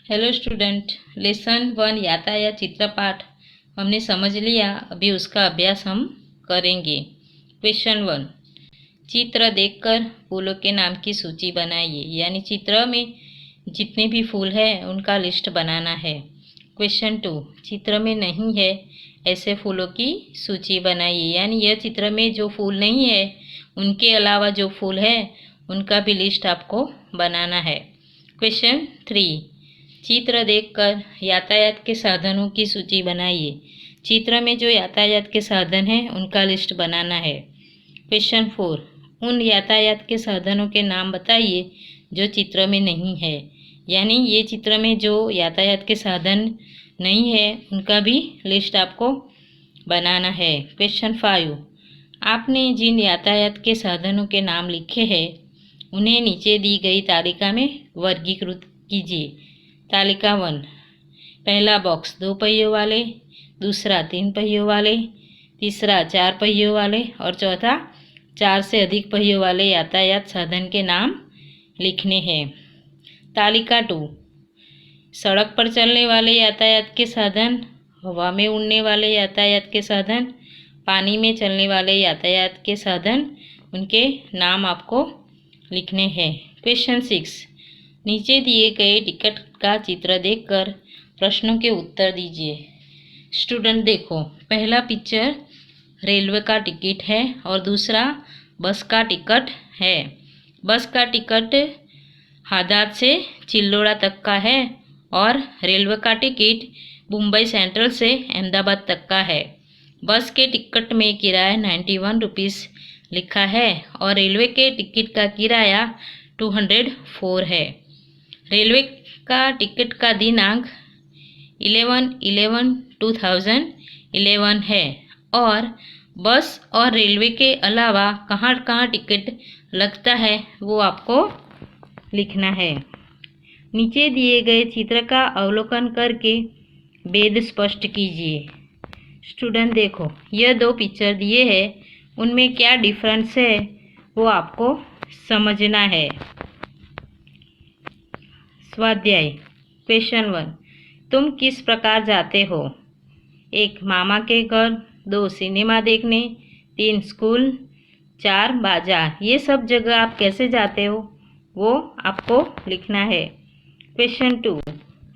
Hello student. Lesson 1 यातायात चित्रपाठ हमने समझ लिया। अभी उसका अभ्यास हम करेंगे। क्वेश्चन 1, चित्र देखकर फूलों के नाम की सूची बनाइए। यानी चित्र में जितने भी फूल हैं उनका लिस्ट बनाना है। क्वेश्चन 2, चित्र में नहीं है ऐसे फूलों की सूची बनाइए। यानी यह चित्र में जो फूल नहीं है उनके अलावा जो फूल है उनका भी लिस्ट आपको बनाना है। क्वेश्चन 3, चित्र देखकर यातायात के साधनों की सूची बनाइए। चित्र में जो यातायात के साधन हैं उनका लिस्ट बनाना है। क्वेश्चन 4, उन यातायात के साधनों के नाम बताइए जो चित्र में नहीं है। यानी ये चित्र में जो यातायात के साधन नहीं है उनका भी लिस्ट आपको बनाना है। क्वेश्चन 5, आपने जिन यातायात के साधनों के नाम लिखे हैं उन्हें नीचे दी गई तालिका में वर्गीकृत कीजिए। तालिका 1, पहला बॉक्स 2 पहियों वाले, दूसरा 3 पहियों वाले, तीसरा 4 पहियों वाले और चौथा 4 से अधिक पहियों वाले यातायात साधन के नाम लिखने हैं। तालिका 2, सड़क पर चलने वाले यातायात के साधन, हवा में उड़ने वाले यातायात के साधन, पानी में चलने वाले यातायात के साधन, उनके नाम आपको लिखने हैं। क्वेश्चन 6, नीचे दिए गए टिकट का चित्र देखकर प्रश्नों के उत्तर दीजिए। स्टूडेंट देखो, पहला पिक्चर रेलवे का टिकट है और दूसरा बस का टिकट है। बस का टिकट हादाद से चिल्लोड़ा तक का है और रेलवे का टिकट मुंबई सेंट्रल से अहमदाबाद तक का है। बस के टिकट में किराया 91 रुपीज़ लिखा है और रेलवे के टिकट का किराया 204 है। रेलवे का टिकट का दिनांक 11/11/2011 है और बस और रेलवे के अलावा कहाँ कहाँ टिकट लगता है वो आपको लिखना है। नीचे दिए गए चित्र का अवलोकन करके भेद स्पष्ट कीजिए। स्टूडेंट देखो, यह 2 पिक्चर दिए हैं, उनमें क्या डिफरेंस है वो आपको समझना है। स्वाध्याय क्वेश्चन 1, तुम किस प्रकार जाते हो? 1 मामा के घर, 2 सिनेमा देखने, 3 स्कूल, 4 बाजार। ये सब जगह आप कैसे जाते हो वो आपको लिखना है। क्वेश्चन 2,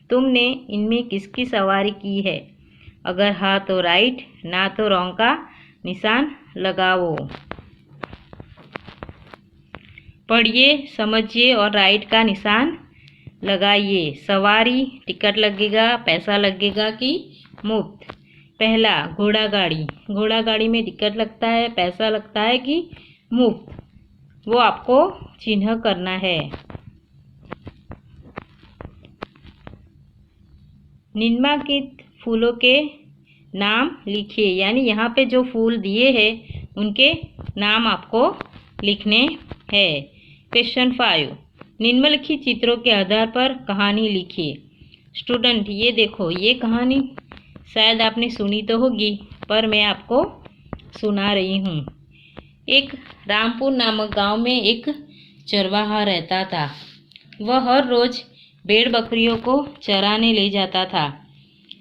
तुमने इनमें किसकी सवारी की है? अगर हाँ तो राइट, ना तो रॉन्ग का निशान लगाओ। पढ़िए, समझिए और राइट का निशान लगाइए। सवारी, टिकट लगेगा, पैसा लगेगा कि मुफ्त? पहला घोड़ा गाड़ी, घोड़ा गाड़ी में टिकट लगता है, पैसा लगता है कि मुफ्त, वो आपको चिन्ह करना है। निम्नलिखित फूलों के नाम लिखिए। यानी यहाँ पे जो फूल दिए हैं उनके नाम आपको लिखने हैं। क्वेश्चन 5, निम्नलिखित चित्रों के आधार पर कहानी लिखिए। स्टूडेंट ये देखो, ये कहानी शायद आपने सुनी तो होगी पर मैं आपको सुना रही हूँ। एक रामपुर नामक गांव में एक चरवाहा रहता था। वह हर रोज भेड़ बकरियों को चराने ले जाता था।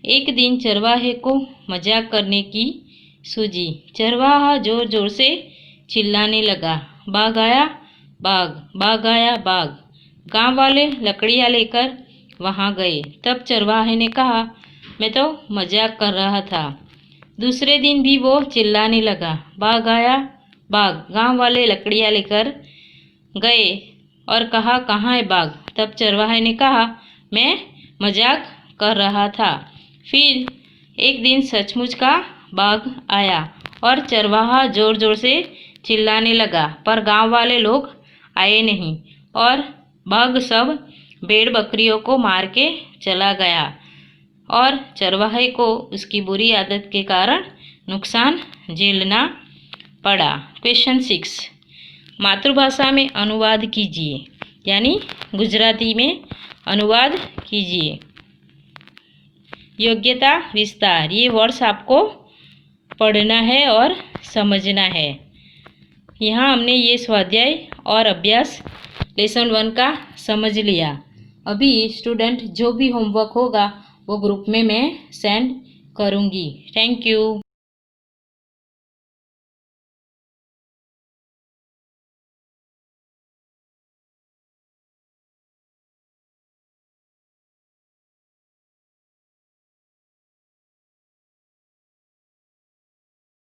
एक दिन चरवाहे को मजाक करने की सूझी। चरवाहा जोर जोर से चिल्लाने लगा, बाघ आया बाघ, बाघ आया बाघ। गांव वाले लकड़ियाँ लेकर वहां गए। तब चरवाहे ने कहा, मैं तो मजाक कर रहा था। दूसरे दिन भी वो चिल्लाने लगा, बाघ आया बाघ। गांव वाले लकड़ियाँ लेकर गए और कहा, कहाँ है बाघ? तब चरवाहे ने कहा, मैं मजाक कर रहा था। फिर एक दिन सचमुच का बाघ आया और चरवाहा जोर जोर से चिल्लाने लगा, पर गांव वाले लोग आए नहीं और बाघ सब भेड़ बकरियों को मार के चला गया और चरवाहे को उसकी बुरी आदत के कारण नुकसान झेलना पड़ा। क्वेश्चन 6, मातृभाषा में अनुवाद कीजिए। यानी गुजराती में अनुवाद कीजिए। योग्यता विस्तार, ये वर्ड्स आपको पढ़ना है और समझना है। यहाँ हमने ये स्वाध्याय और अभ्यास लेसन 1 का समझ लिया। अभी स्टूडेंट जो भी होमवर्क होगा वो ग्रुप में मैं सेंड करूँगी। Thank you.